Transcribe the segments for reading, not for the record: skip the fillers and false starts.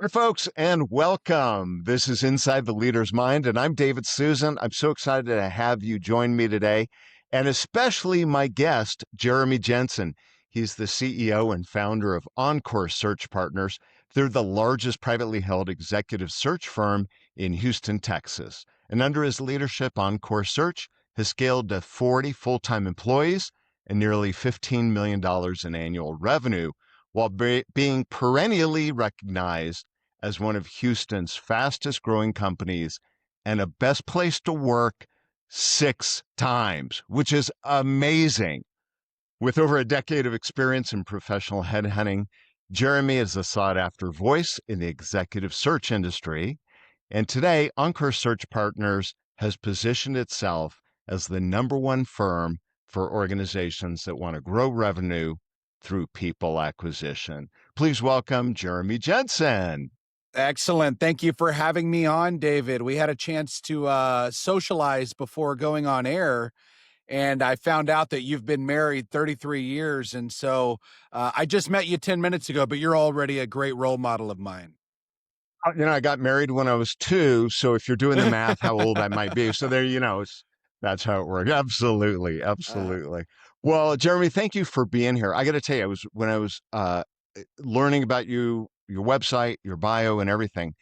Hi, folks, and welcome. This is Inside the Leader's Mind, and I'm David Suson. I'm so excited to have you join me today, and especially my guest, Jeremy Jensen. He's the CEO and founder of Encore Search Partners. They're the largest privately held executive search firm in Houston, Texas. And under his leadership, Encore Search has scaled to 40 full-time employees and nearly $15 million in annual revenue, while being perennially recognized as one of Houston's fastest growing companies and a best place to work 6 times, which is amazing. With over a decade of experience in professional headhunting, Jeremy is a sought after voice in the executive search industry. And today, Encore Search Partners has positioned itself as the number one firm for organizations that want to grow revenue through people acquisition. Please welcome Jeremy Jensen. Excellent. Thank you for having me on, David. We had a chance to socialize before going on air, and I found out that you've been married 33 years. And so I just met you 10 minutes ago, but you're already a great role model of mine. I got married when I was 2. So if you're doing the math, how old I might be. So there, that's how it works. Absolutely. Uh, Absolutely. Well, Jeremy, thank you for being here. I got to tell you, when I was learning about you, your website, your bio, and everything,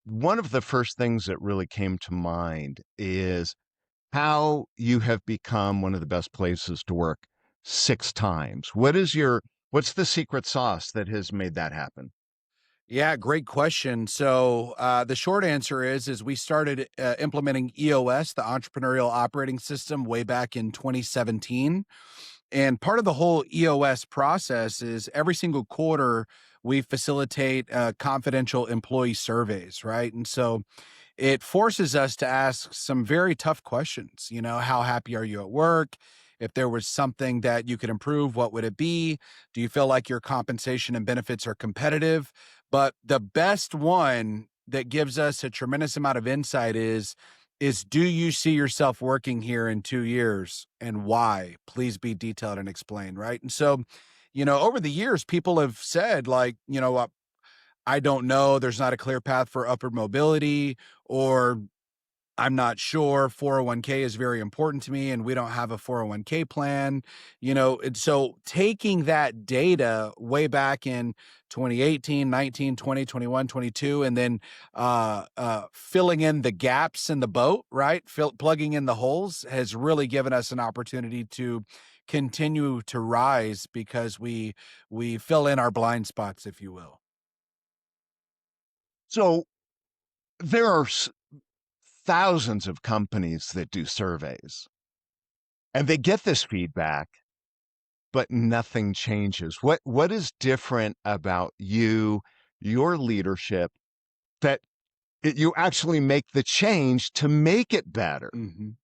one of the first things that really came to mind is how you have become one of the best places to work 6 times. What's the secret sauce that has made that happen? yeah, great question. So the short answer is we started implementing EOS, the Entrepreneurial Operating System, way back in 2017. And part of the whole EOS process is every single quarter we facilitate confidential employee surveys, right? And so it forces us to ask some very tough questions. How happy are you at work? If there was something that you could improve, what would it be? Do you feel like your compensation and benefits are competitive? But the best one that gives us a tremendous amount of insight is do you see yourself working here in 2 years and why? Please be detailed and explain, right? And so, over the years, people have said, like, I don't know, there's not a clear path for upward mobility, or I'm not sure. 401k is very important to me, and we don't have a 401k plan. And so taking that data way back in 2018, 19, 20, 21, 22, and then filling in the gaps in the boat, right? Plugging in the holes has really given us an opportunity to continue to rise because we fill in our blind spots, if you will. So there are thousands of companies that do surveys and they get this feedback, but nothing changes. What is different about your leadership that you actually make the change to make it better? Mhm.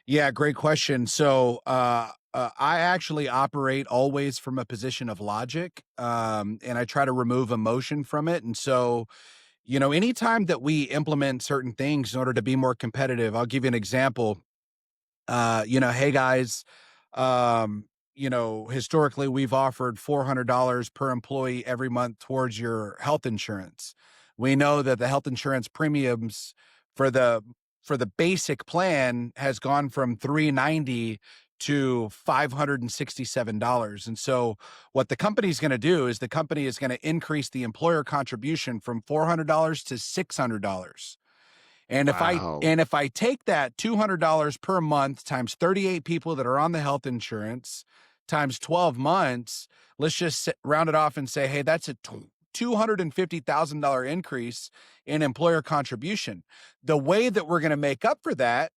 Yeah, great question. So, I actually operate always from a position of logic, and I try to remove emotion from it. And so, anytime that we implement certain things in order to be more competitive, I'll give you an example. Hey guys, historically we've offered $400 per employee every month towards your health insurance. We know that the health insurance premiums for the for the basic plan has gone from 390 to $567. And so what the company is going to do is the company is going to increase the employer contribution from $400 to $600. And if I Wow. and if I take that $200 per month times 38 people that are on the health insurance times 12 months, let's just round it off and say, hey, that's a $250,000 increase in employer contribution. The way that we're going to make up for that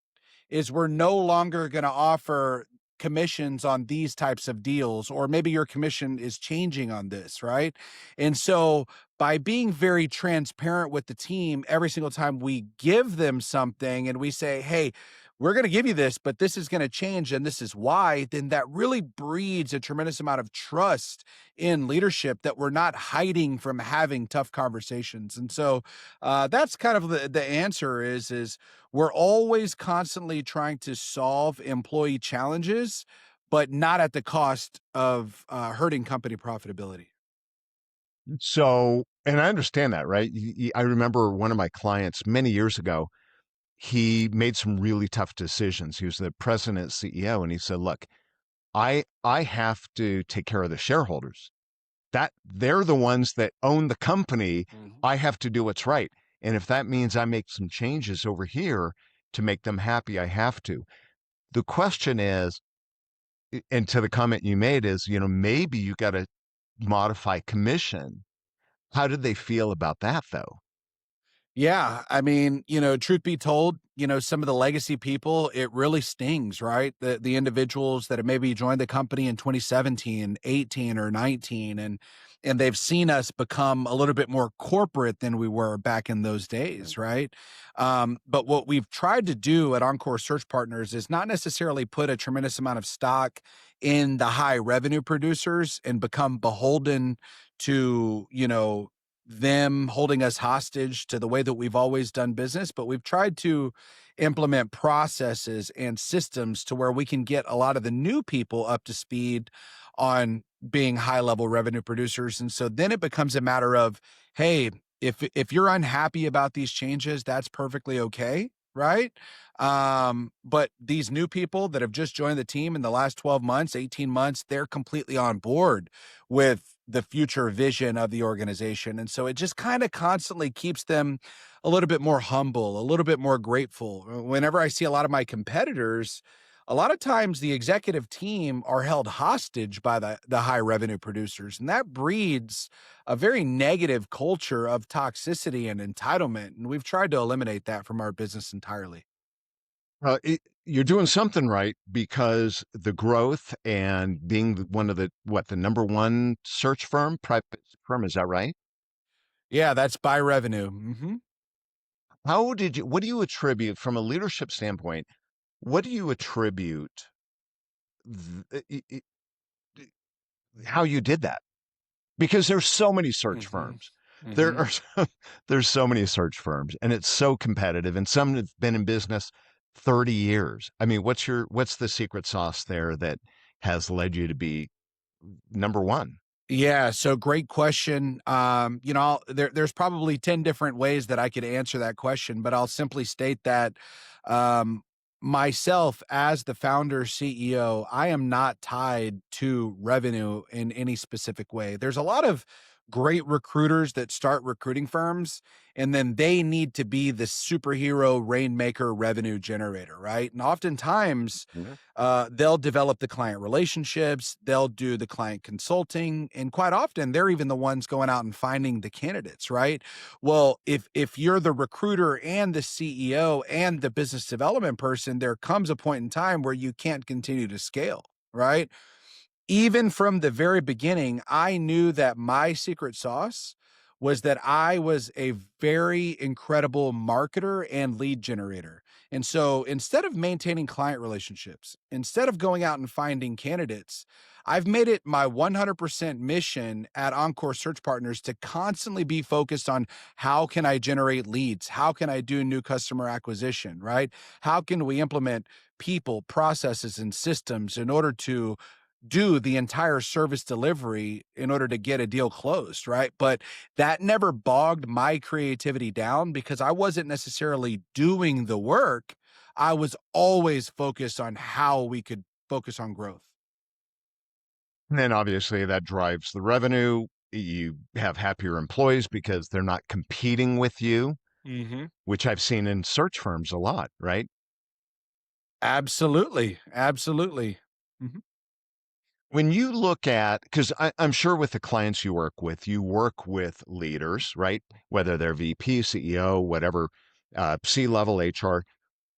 is we're no longer going to offer commissions on these types of deals, or maybe your commission is changing on this, right? And so by being very transparent with the team, every single time we give them something and we say, hey, we're going to give you this, but this is going to change and this is why, then that really breeds a tremendous amount of trust in leadership that we're not hiding from having tough conversations. And so that's kind of the answer is we're always constantly trying to solve employee challenges, but not at the cost of hurting company profitability. So And I understand that, right? I remember one of my clients many years ago, he made some really tough decisions. He was the president CEO, and he said, "Look, I have to take care of the shareholders. That they're the ones that own the company. Mhm. I have to do what's right. And if that means I make some changes over here to make them happy, I have to." The question is, and to the comment you made is, maybe you got to modify commission. How did they feel about that though? Yeah, I mean, truth be told, some of the legacy people, it really stings, right? The individuals that have maybe joined the company in 2017, 18 or 19 and they've seen us become a little bit more corporate than we were back in those days, right? But what we've tried to do at Encore Search Partners is not necessarily put a tremendous amount of stock in the high revenue producers and become beholden to, them holding us hostage to the way that we've always done business, but we've tried to implement processes and systems to where we can get a lot of the new people up to speed on being high level revenue producers. And so then it becomes a matter of, hey, if you're unhappy about these changes, that's perfectly okay. Right. But these new people that have just joined the team in the last 12 months, 18 months, they're completely on board with the future vision of the organization. And so it just kind of constantly keeps them a little bit more humble, a little bit more grateful. Whenever I see a lot of my competitors, a lot of times the executive team are held hostage by the high revenue producers. And that breeds a very negative culture of toxicity and entitlement. And we've tried to eliminate that from our business entirely. You're doing something right because the growth and being one of the number one search firm, private firm, is that right? Yeah, that's by revenue. Hmm. What do you attribute from a leadership standpoint? What do you attribute how you did that? Because there's so many search Hmm. firms. There Hmm. are there's so many search firms, and it's so competitive, and some have been in business 30 years. I mean, what's the secret sauce there that has led you to be number one? Yeah, so great question. There's probably 10 different ways that I could answer that question, but I'll simply state that um, myself as the founder CEO, I am not tied to revenue in any specific way. There's a lot of great recruiters that start recruiting firms and then they need to be the superhero rainmaker revenue generator, right? And oftentimes Mhm. they'll develop the client relationships, they'll do the client consulting, and quite often they're even the ones going out and finding the candidates, right? Well, if you're the recruiter and the CEO and the business development person, there comes a point in time where you can't continue to scale, right? Even from the very beginning, I knew that my secret sauce was that I was a very incredible marketer and lead generator. And so instead of maintaining client relationships, instead of going out and finding candidates, I've made it my 100% mission at Encore Search Partners to constantly be focused on how can I generate leads? How can I do new customer acquisition, right? How can we implement people, processes, and systems in order to do the entire service delivery in order to get a deal closed, right? But that never bogged my creativity down because I wasn't necessarily doing the work. I was always focused on how we could focus on growth. And then obviously that drives the revenue. You have happier employees because they're not competing with you, Mhm. which I've seen in search firms a lot, right? Absolutely. Absolutely. Mhm. When you look at, because I'm sure with the clients you work with leaders, right? Whether they're VP, CEO, whatever, C level HR.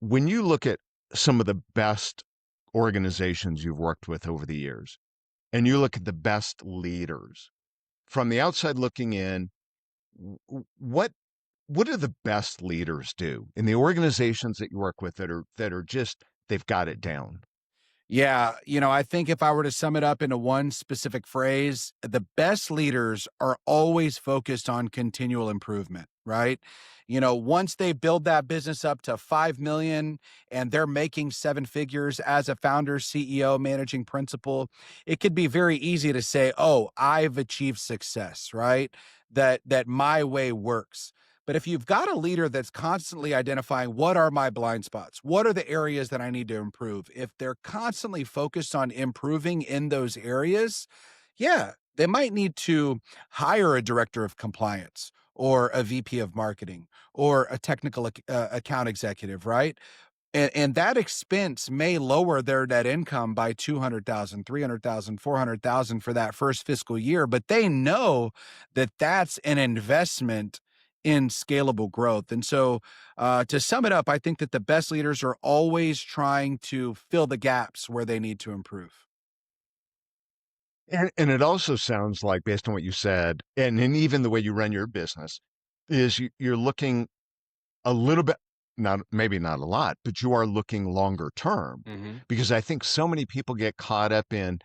When you look at some of the best organizations you've worked with over the years, and you look at the best leaders from the outside looking in, what do the best leaders do in the organizations that you work with that are just they've got it down? Yeah, I think if I were to sum it up into one specific phrase, the best leaders are always focused on continual improvement, right? Once they build that business up to 5 million and they're making seven figures as a founder, CEO, managing principal, it could be very easy to say, "Oh, I've achieved success," right? That my way works. But if you've got a leader that's constantly identifying what are my blind spots, what are the areas that I need to improve, if they're constantly focused on improving in those areas, yeah, they might need to hire a director of compliance or a VP of marketing or a technical account executive, right? And that expense may lower their net income by 200,000, 300,000, 400,000 for that first fiscal year, but they know that that's an investment in scalable growth. And so, to sum it up, I think that the best leaders are always trying to fill the gaps where they need to improve. And it also sounds like, based on what you said, and even the way you run your business, is you're looking a little bit, not maybe not a lot, but you are looking longer term, Mhm. because I think so many people get caught up in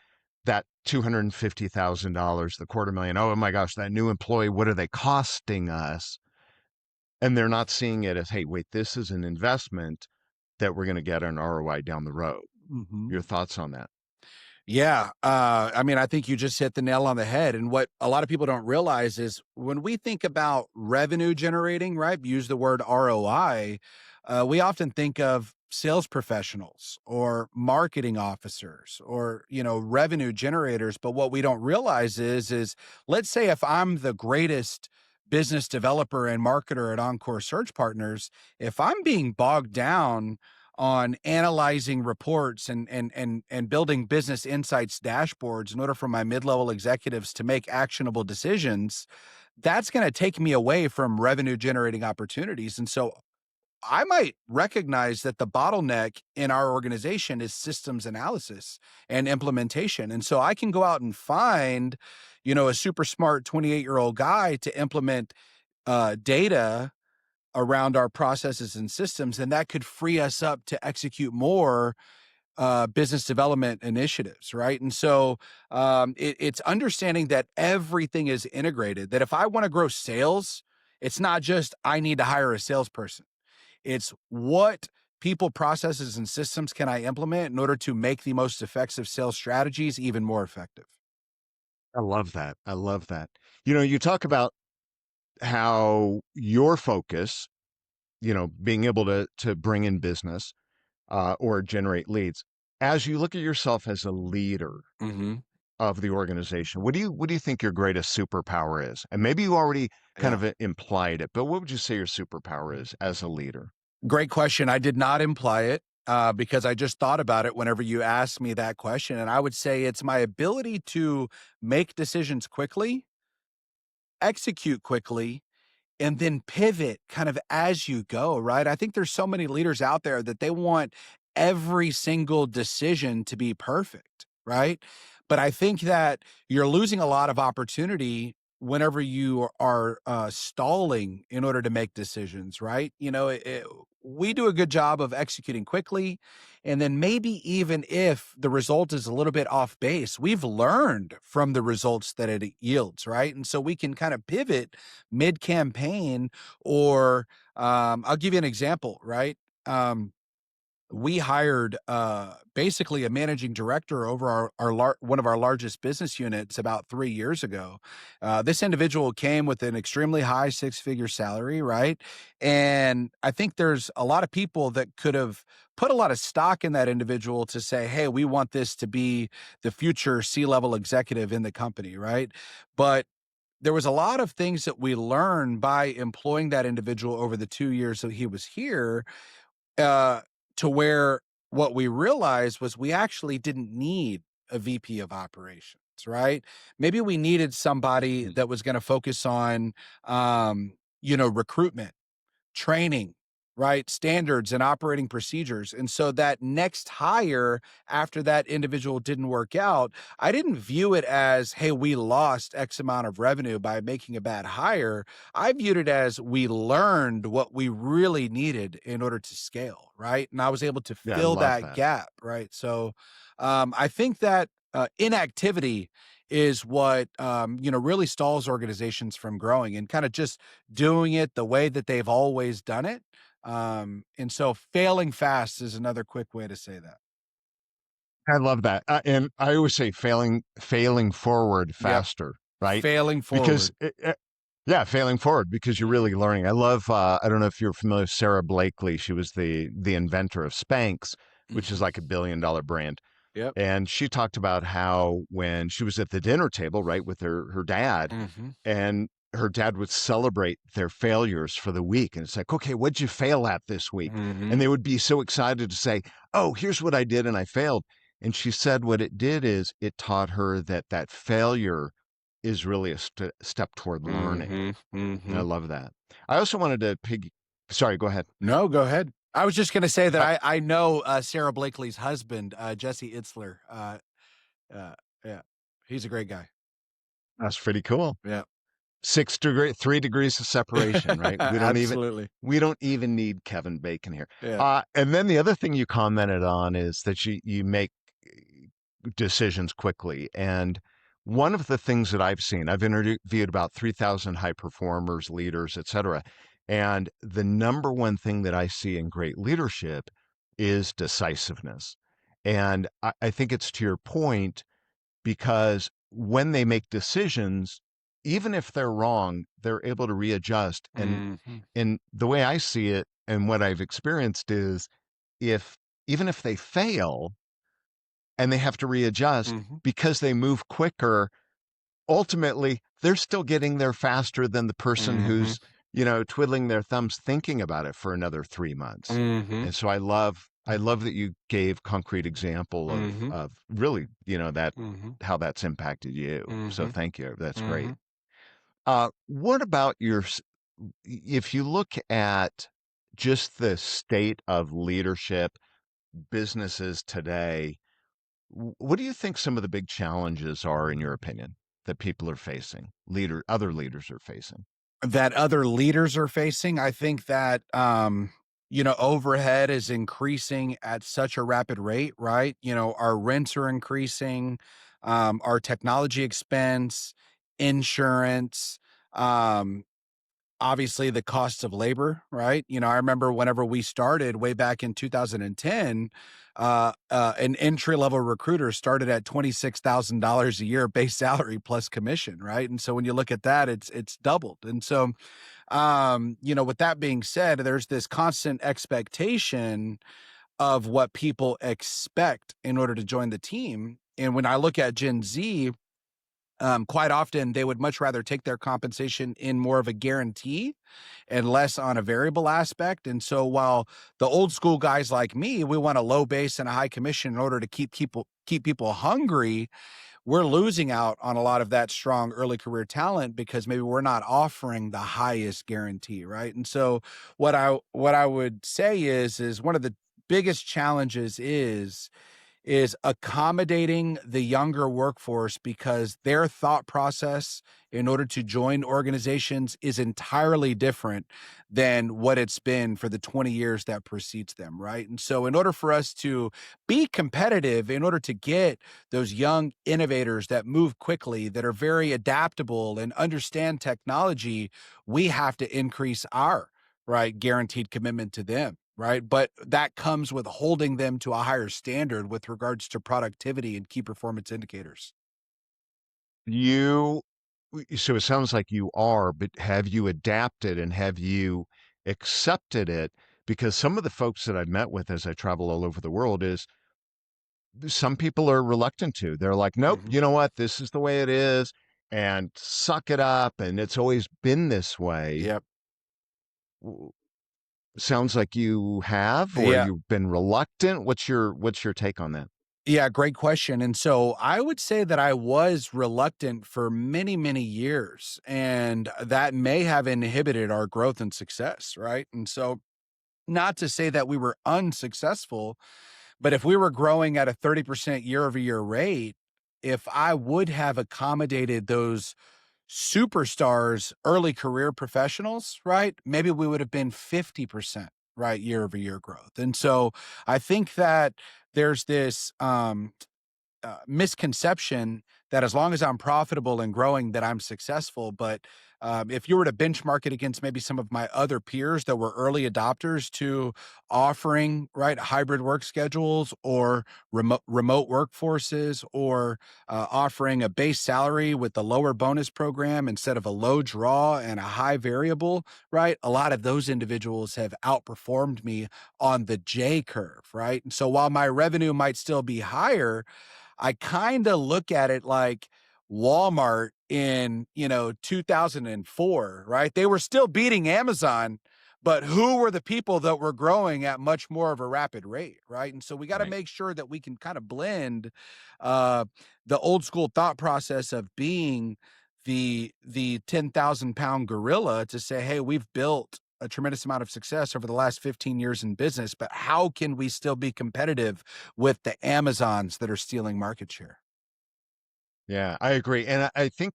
that $250,000, the quarter million. Oh my gosh, that new employee, what are they costing us? And they're not seeing it as, hey, wait, this is an investment that we're going to get an ROI down the road. Mhm. Your thoughts on that? Yeah, I mean, I think you just hit the nail on the head. And what a lot of people don't realize is when we think about revenue generating, right? Use the word ROI. We often think of sales professionals or marketing officers or revenue generators. But what we don't realize is let's say if I'm the greatest business developer and marketer at Encore Search Partners, if I'm being bogged down on analyzing reports and building business insights dashboards in order for my mid-level executives to make actionable decisions, that's going to take me away from revenue generating opportunities. And so I might recognize that the bottleneck in our organization is systems analysis and implementation. And so I can go out and find, a super smart 28-year-old guy to implement data around our processes and systems, and that could free us up to execute more business development initiatives, right? And so it's understanding that everything is integrated. That if I want to grow sales, it's not just I need to hire a salesperson. It's what people, processes, and systems can I implement in order to make the most effective sales strategies even more effective. I love that. I love that. You talk about how your focus, being able to bring in business or generate leads. As you look at yourself as a leader Hmm. of the organization, what do you think your greatest superpower is? And maybe you already kind Yeah. of implied it, but what would you say your superpower is as a leader? Great question. I did not imply it because I just thought about it whenever you asked me that question. And I would say it's my ability to make decisions quickly, execute quickly, and then pivot kind of as you go, right? I think there's so many leaders out there that they want every single decision to be perfect, right? But I think that you're losing a lot of opportunity whenever you are stalling in order to make decisions, right? We do a good job of executing quickly. And then maybe even if the result is a little bit off base, we've learned from the results that it yields, right? And so we can kind of pivot mid campaign or I'll give you an example, right? We hired basically a managing director over one of our largest business units about 3 years ago. This individual came with an extremely high six-figure salary, right? And I think there's a lot of people that could have put a lot of stock in that individual to say, "Hey, we want this to be the future C-level executive in the company," right? But there was a lot of things that we learned by employing that individual over the 2 years that he was here, uh, to where what we realized was we actually didn't need a VP of operations, right? Maybe we needed somebody Mm. that was going to focus on, recruitment, training. right? Standards and operating procedures. And so that next hire after that individual didn't work out, I didn't view it as, hey, we lost X amount of revenue by making a bad hire. I viewed it as we learned what we really needed in order to scale, right? And I was able to Yeah, I fill love that that. gap, right? So I think that inactivity is what really stalls organizations from growing, and kind of just doing it the way that they've always done it. And so failing fast is another quick way to say that. I love that. And I always say failing forward Yep. faster, right? Failing Because forward. yeah, failing forward because you're really learning. I love I don't know if you're familiar with Sarah Blakely. She was the inventor of Spanx, which is Mhm. like $1 billion brand. Yep. And she talked about how when she was at the dinner table, right, with her dad, Mhm. and her dad would celebrate their failures for the week. And it's like, okay, what'd you fail at this week? And Mhm. they would be so excited to say, oh, here's what I did and I failed. And she said what it did is it taught her that that failure is really a step toward learning. Mhm. And I Mhm. love that. I also wanted to sorry, go ahead. No, go ahead. I was just gonna say that Uh, I know, Sarah Blakely's husband, Jesse Itzler. Uh, yeah, he's a great guy. that's pretty cool. Yeah. 3 degrees of separation, right? Absolutely. We don't even need Kevin Bacon here. Yeah. And then the other thing you commented on is that you make decisions quickly. And one of the things that I've seen, I've interviewed about 3,000 high performers, leaders, et cetera. And the number one thing that I see in great leadership is decisiveness. And I think it's to your point because when they make decisions, even if they're wrong, they're able to readjust. Mhm. And the way I see it and what I've experienced is if even if they fail and they have to readjust Mhm. because they move quicker, ultimately they're still getting there faster than the person Mhm. who's, twiddling their thumbs thinking about it for another 3 months. Mhm. And so I love that you gave concrete example Mhm. of really, that Mhm. how that's impacted you. So Mhm. thank you. That's great. Mhm. What about if you look at just the state of leadership businesses today, what do you think some of the big challenges are, in your opinion, that people are facing, other leaders are facing? That other leaders are facing. I think that, overhead is increasing at such a rapid rate, right? Our rents are increasing, our technology expense, insurance, um, obviously the cost of labor, right? I remember whenever we started way back in 2010, an entry level recruiter started at $26,000 a year base salary plus commission, right? And so when you look at that, it's doubled. And so, with that being said, there's this constant expectation of what people expect in order to join the team. And when I look at Gen Z, quite often they would much rather take their compensation in more of a guarantee and less on a variable aspect. And so while the old school guys like me, we want a low base and a high commission in order to keep people hungry, we're losing out on a lot of that strong early career talent because maybe we're not offering the highest guarantee, right? And so what I would say is one of the biggest challenges is accommodating the younger workforce because their thought process in order to join organizations is entirely different than what it's been for the 20 years that precedes them, right? And so, in order for us to be competitive, in order to get those young innovators that move quickly, that are very adaptable and understand technology, we have to increase our right guaranteed commitment to them, right? But that comes with holding them to a higher standard with regards to productivity and key performance indicators. You, so it sounds like you are, but have you adapted and have you accepted it? Because some of the folks that I've met with as I travel all over the world is some people are reluctant to. They're like, nope, Mhm. you know what? This is the way it is and suck it up. And it's always been this way. Yep. W- Sounds like you have, or Yeah. you've been reluctant. What's your take on that? Yeah, great question. And so I would say that I was reluctant for many, many years, and that may have inhibited our growth and success, right? And so not to say that we were unsuccessful, but if we were growing at a 30% year over year rate, if I would have accommodated those superstars, early career professionals, right? Maybe we would have been 50%, right? Year over year growth. And so I think that there's this misconception that as long as I'm profitable and growing, that I'm successful. But if you were to benchmark it against maybe some of my other peers that were early adopters to offering right hybrid work schedules or remote workforces, or offering a base salary with a lower bonus program instead of a low draw and a high variable, right? A lot of those individuals have outperformed me on the J curve, right? And so while my revenue might still be higher, I kind of look at it like Walmart in, 2004, right? They were still beating Amazon, but who were the people that were growing at much more of a rapid rate, right? And so we got to Right. make sure that we can kind of blend uh, the old school thought process of being the 10,000 pound gorilla to say, hey, we've built a tremendous amount of success over the last 15 years in business, but how can we still be competitive with the Amazons that are stealing market share? Yeah, I agree. And I think,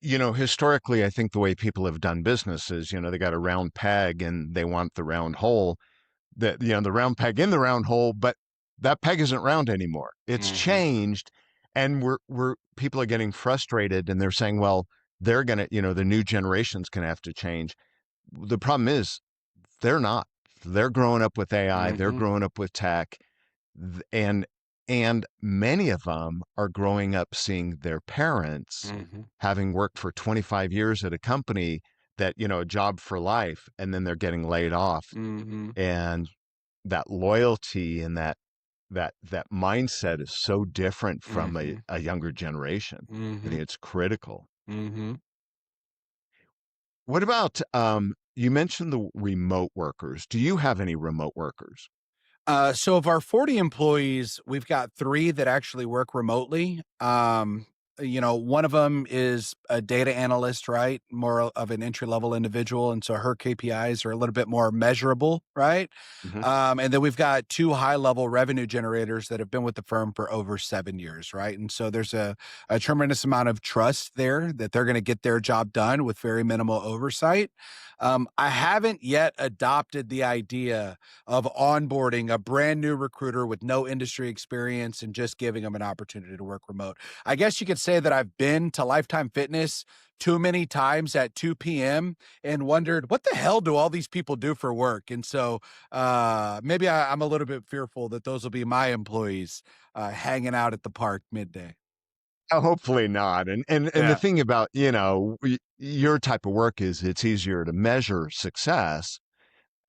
historically, I think the way people have done business is, they got a round peg and they want the round hole, the round peg in the round hole, but that peg isn't round anymore. It's Mhm. changed. And we're people are getting frustrated and they're saying, well, they're going to, the new generation's going to have to change. The problem is they're not. They're growing up with AI, they're Mhm. growing up with tech, and many of them are growing up seeing their parents Mhm. having worked for 25 years at a company that, a job for life, and then they're getting laid off. Mhm. And that loyalty and that mindset is so different from Mhm. a younger generation. I think Mhm. it's critical. Mhm. What about you mentioned the remote workers. Do you have any remote workers? So of our 40 employees, we've got 3 that actually work remotely. One of them is a data analyst, right? More of an entry level individual. And so her KPIs are a little bit more measurable, right? Hmm. And then we've got 2 high level revenue generators that have been with the firm for over 7 years, right? And so there's a tremendous amount of trust there that they're going to get their job done with very minimal oversight. I haven't yet adopted the idea of onboarding a brand new recruiter with no industry experience and just giving them an opportunity to work remote. I guess you could say that I've been to Lifetime Fitness too many times at 2 p.m. and wondered, what the hell do all these people do for work? And so maybe I'm a little bit fearful that those will be my employees hanging out at the park midday. Hopefully not. And the Yeah. thing about, your type of work is it's easier to measure success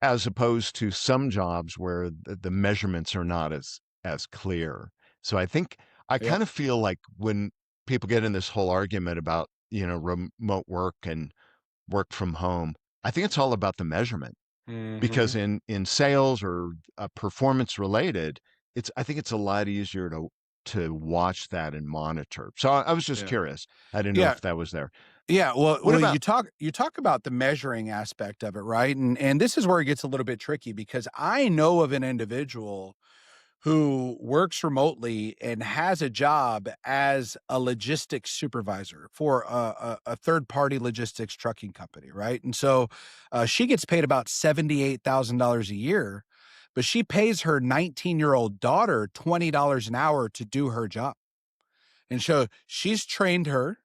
as opposed to some jobs where the measurements are not as clear. So I Yep. kind of feel like when people get in this whole argument about, remote work and work from home, I think it's all about the measurement. Because Hmm. in sales or performance related, I think it's a lot easier to watch that and monitor. So I was just Yeah. curious. I didn't know Yeah. if that was there. Yeah, well, What about you talk about the measuring aspect of it, right? And this is where it gets a little bit tricky because I know of an individual who works remotely and has a job as a logistics supervisor for a third party logistics trucking company, right? And so she gets paid about $78,000 a year, but she pays her 19-year-old daughter $20 an hour to do her job. And so she's trained her,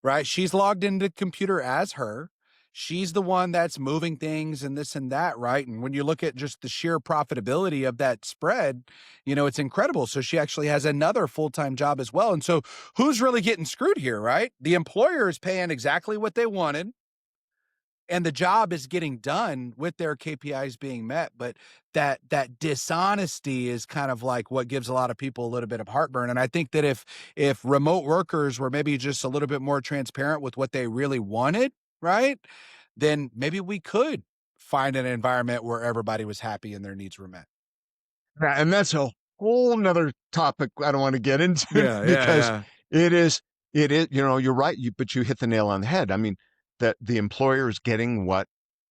right? She's logged into the computer as her. She's the one that's moving things and this and that, right? And when you look at just the sheer profitability of that spread, it's incredible. So she actually has another full-time job as well. And so who's really getting screwed here, right? The employer is paying exactly what they wanted and the job is getting done with their KPIs being met, but that dishonesty is kind of like what gives a lot of people a little bit of heartburn. And I think that if remote workers were maybe just a little bit more transparent with what they really wanted, right? Then maybe we could find an environment where everybody was happy and their needs were met. that? And that's a whole nother topic I don't want to get into Yeah, yeah, because yeah. it is you're right, but you hit the nail on the head. I mean, that the employer is getting what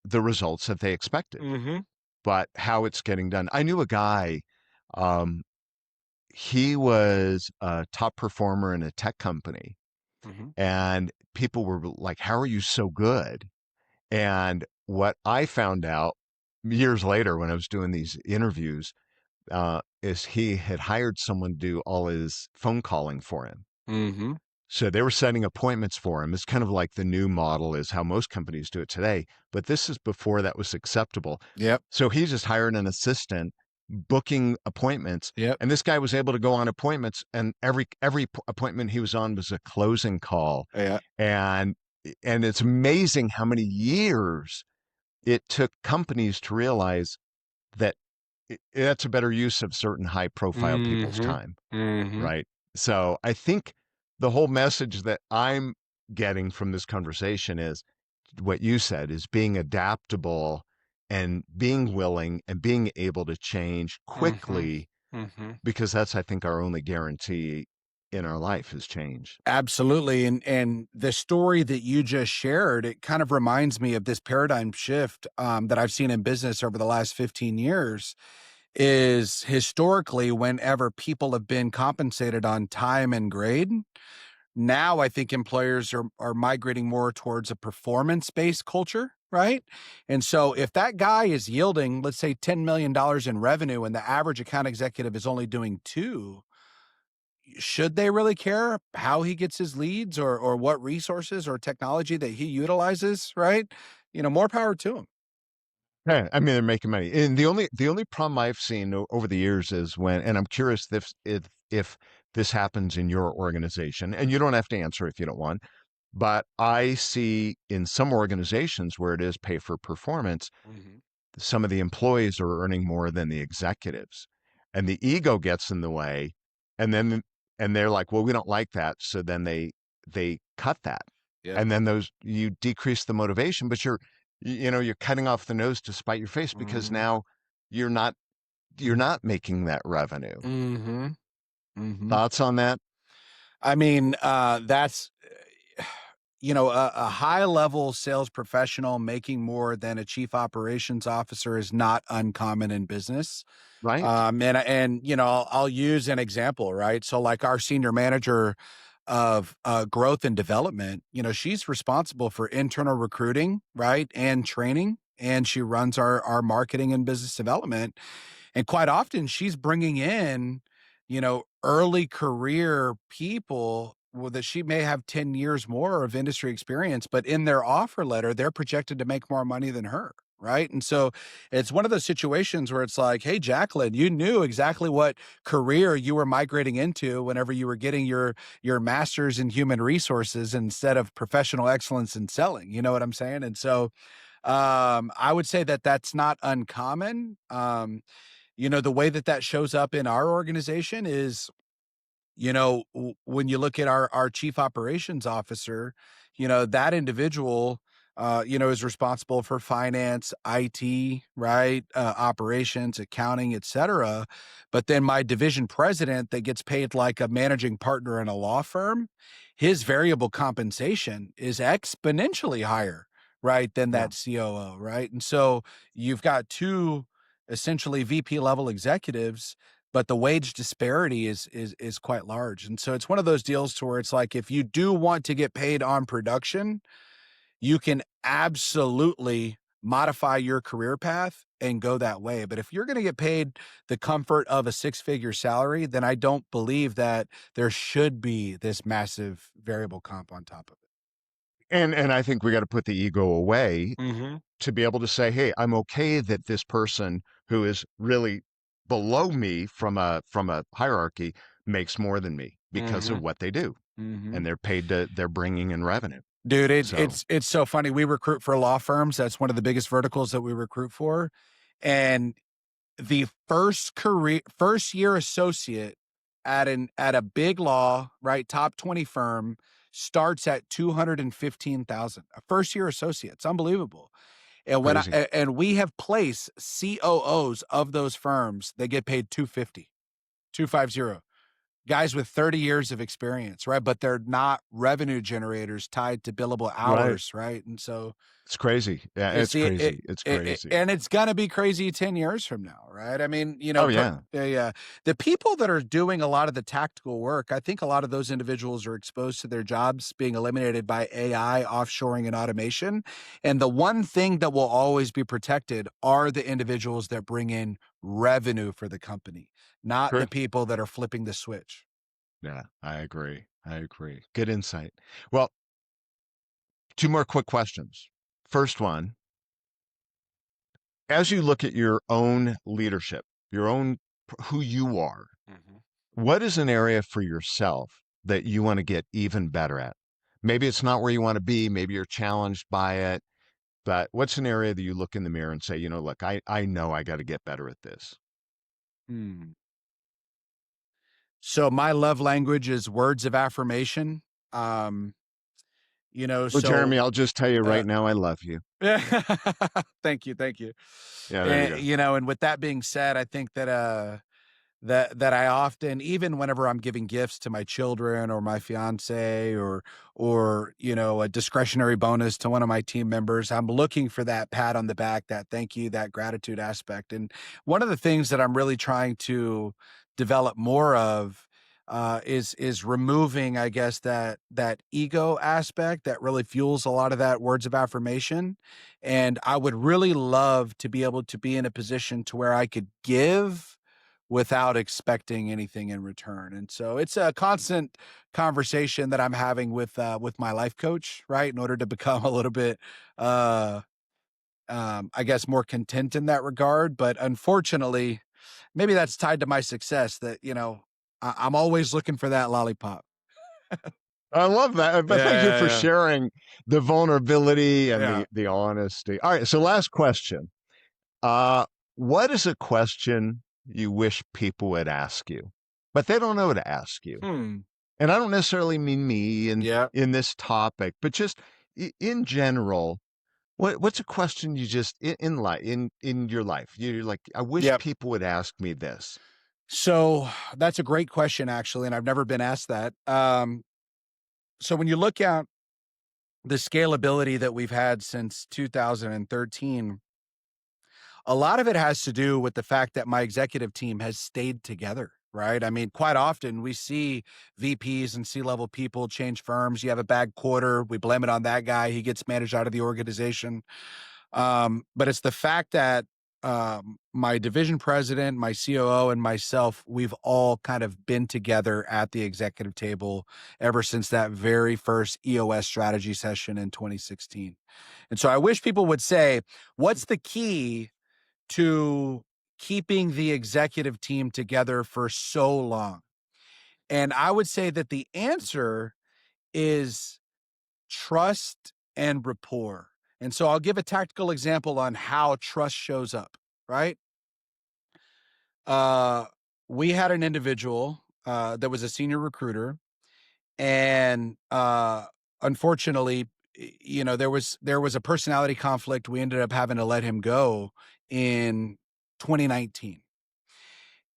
the results that they expected, Mhm. but how it's getting done. I knew a guy, um, he was a top performer in a tech company, Mhm. and people were like, "How are you so good?" And what I found out years later when I was doing these interviews is he had hired someone to do all his phone calling for him. Mhm. So they were setting appointments for him. It's kind of like the new model is how most companies do it today, but this is before that was acceptable. Yep. So he just hired an assistant booking appointments, Yep. and this guy was able to go on appointments, and appointment he was on was a closing call. Yeah. And it's amazing how many years it took companies to realize that that's a better use of certain high profile people's Mhm. time, Mhm. right? So I think the whole message that I'm getting from this conversation is what you said is being adaptable and being willing and being able to change Mhm. quickly, Mhm. because that's, I think, our only guarantee in our life is change. Absolutely, and the story that you just shared, it kind of reminds me of this paradigm shift, that I've seen in business over the last 15 years. Is historically, whenever people have been compensated on time and grade, now I think employers are migrating more towards a performance-based culture, right? And so if that guy is yielding, let's say $10 million in revenue and the average account executive is only doing 2, should they really care how he gets his leads or what resources or technology that he utilizes, right? More power to him. Yeah, I mean, they're making money, and the only problem I've seen over the years is when, and I'm curious if this happens in your organization, and you don't have to answer if you don't want, but I see in some organizations where it is pay for performance, Mhm. some of the employees are earning more than the executives, and the ego gets in the way, and then they're like, well, we don't like that, so then they cut that, Yep. and then those you decrease the motivation, but you're cutting off the nose to spite your face because Mhm. now you're not you're not making that revenue. Mhm. Mhm. Thoughts on that? I mean, that's a high level sales professional making more than a chief operations officer is not uncommon in business. Right? I'll use an example, right? So, like our senior manager of growth and development, she's responsible for internal recruiting, right, and training, and she runs our marketing and business development. And quite often she's bringing in, early career people that she may have 10 years more of industry experience, but in their offer letter, they're projected to make more money than her. Right. And so it's one of those situations where it's like, hey, Jacqueline, you knew exactly what career you were migrating into whenever you were getting your master's in human resources instead of professional excellence in selling. You know what I'm saying? And so I would say that that's not uncommon. The way that that shows up in our organization is, when you look at our chief operations officer, that individual, is responsible for finance, IT, right, operations, accounting, etc. But then my division president that gets paid like a managing partner in a law firm, his variable compensation is exponentially higher, right, than Yeah. that COO, right? And so you've got two essentially VP level executives, but the wage disparity is quite large. And so it's one of those deals to where it's like if you do want to get paid on production, you can absolutely modify your career path and go that way. But if you're going to get paid the comfort of a six-figure salary, then I don't believe that there should be this massive variable comp on top of And I think we got to put the ego away it. Mhm. to be able to say, hey, I'm okay that this person who is really below me from a hierarchy makes more than me because of Mhm. what they do, and Mhm. they're bringing in revenue. Dude, So it's so funny. We recruit for law firms. That's one of the biggest verticals that we recruit for. And the first year associate at a big law, right, top 20 firm starts at 215,000. A first year associate. It's unbelievable. And when crazy. and we have placed COOs of those firms, they get paid 250, 250. guys with 30 years of experience, right? But they're not revenue generators tied to billable Right. hours, right? And so It's crazy. Yeah, it's it's the crazy. It's crazy. and it's gonna be crazy 10 years from now, right? I mean, Oh, yeah. the people that are doing a lot of the tactical work, I think a lot of those individuals are exposed to their jobs being eliminated by AI, offshoring, and automation. And the one thing that will always be protected are the individuals that bring in revenue for the company, not True. the people that are flipping the switch. Yeah, I agree. I agree. Good insight. Well, two more quick questions. First one, as you look at your own leadership, your own who you are, Mhm. what is an area for yourself that you want to get even better at? Maybe it's not where you want to be, maybe you're challenged by it, but what's an area that you look in the mirror and say, look, I know I got to get better at this. Hmm. So my love language is words of affirmation. Um, you know, Well, so Jeremy, I'll just tell you uh, right now, I love you. thank you, thank you. Yeah, there you And go. and with that being said, I think that that I often, even whenever I'm giving gifts to my children or my fiance or a discretionary bonus to one of my team members, I'm looking for that pat on the back, that thank you, that gratitude aspect. And one of the things that I'm really trying to develop more of is removing, I guess, that ego aspect that really fuels a lot of that words of affirmation. And I would really love to be able to be in a position to where I could give without expecting anything in return. And so it's a constant conversation that I'm having with my life coach, right? In order to become a little bit uh I guess more content in that regard. But unfortunately, maybe that's tied to my success that, I'm always looking for that lollipop. I love that. But thank you Yeah, for yeah, sharing the vulnerability and yeah. the honesty. All right. So last question. Uh, what is a question you wish people would ask you, but they don't know to ask you? Hmm. And I don't necessarily mean me Yeah. in this topic, but just in general, what's a question you just in life in your life? You're like, I wish Yep. people would ask me this. So that's a great question, actually, and I've never been asked that. So when you look at the scalability that we've had since 2013, a lot of it has to do with the fact that my executive team has stayed together, right? I mean, quite often we see VPs and C-level people change firms. You have a bad quarter, we blame it on that guy. He gets managed out of the organization. But it's the fact that my division president, my COO, and myself, we've all kind of been together at the executive table ever since that very first EOS strategy session in 2016. And so I wish people would say, what's the key to keeping the executive team together for so long? And I would say that the answer is trust and rapport. And so I'll give a tactical example on how trust shows up, right? Uh, we had an individual that was a senior recruiter, and unfortunately, there was a personality conflict. We ended up having to let him go in 2019.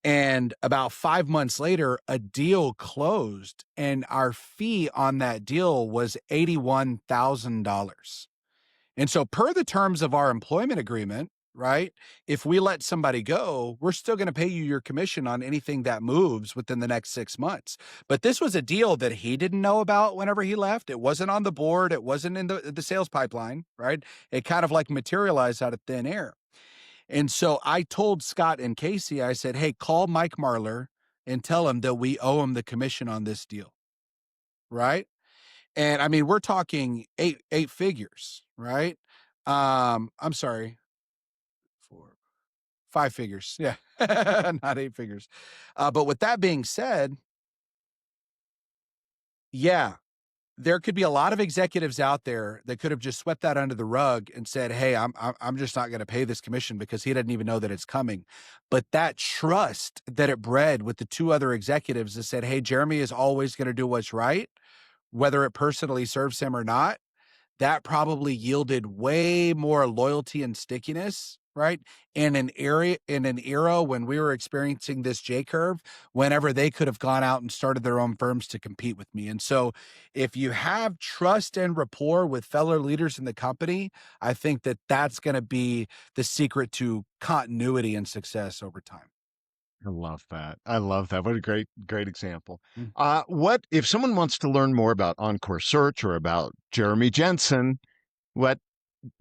And about 5 months later, a deal closed, and our fee on that deal was $81,000. And so, per the terms of our employment agreement, right? If we let somebody go, we're still going to pay you your commission on anything that moves within the next 6 months. But this was a deal that he didn't know about whenever he left. It wasn't on the board. It wasn't in the sales pipeline, right? It kind of like materialized out of thin air. And so I told Scott and Casey, I said, hey, call Mike Marler and tell him that we owe him the commission on this deal, right? And I mean, we're talking eight figures, right? I'm sorry, four, 5 figures. Yeah, not 8 figures. But with that being said, yeah, there could be a lot of executives out there that could have just swept that under the rug and said, "Hey, I'm just not going to pay this commission because he doesn't even know that it's coming." But that trust that it bred with the two other executives that said, "Hey, Jeremy is always going to do what's right, whether it personally serves him or not." That probably yielded way more loyalty and stickiness, right? In an era when we were experiencing this J curve, whenever they could have gone out and started their own firms to compete with me. And so if you have trust and rapport with fellow leaders in the company, I think that that's going to be the secret to continuity and success over time. I love that. I love that. What a great example. Mm. What if someone wants to learn more about Encore Search or about Jeremy Jensen? What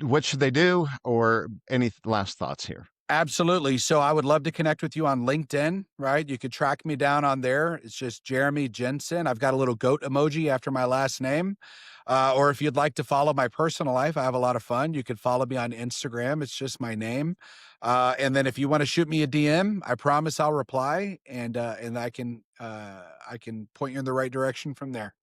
what should they do? Or any last thoughts here? Absolutely. So I would love to connect with you on LinkedIn, right? You could track me down on there. It's just Jeremy Jensen. I've got a little goat emoji after my last name. Or if you'd like to follow my personal life, I have a lot of fun. You could follow me on Instagram. It's just my name. And then if you want to shoot me a DM, I promise I'll reply and I can point you in the right direction from there.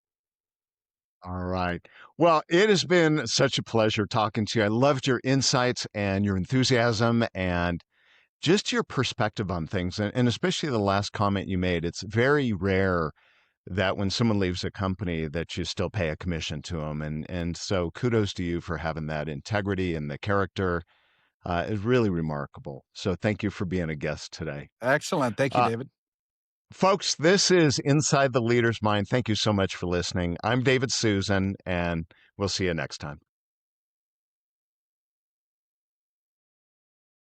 All right. Well, it has been such a pleasure talking to you. I loved your insights and your enthusiasm and just your perspective on things. And especially the last comment you made. It's very rare that when someone leaves a company that you still pay a commission to them. And so kudos to you for having that integrity and the character is really remarkable. So thank you for being a guest today. Excellent. Thank you, Uh, David. Folks, this is Inside the Leader's Mind. Thank you so much for listening. I'm David Susan, and we'll see you next time.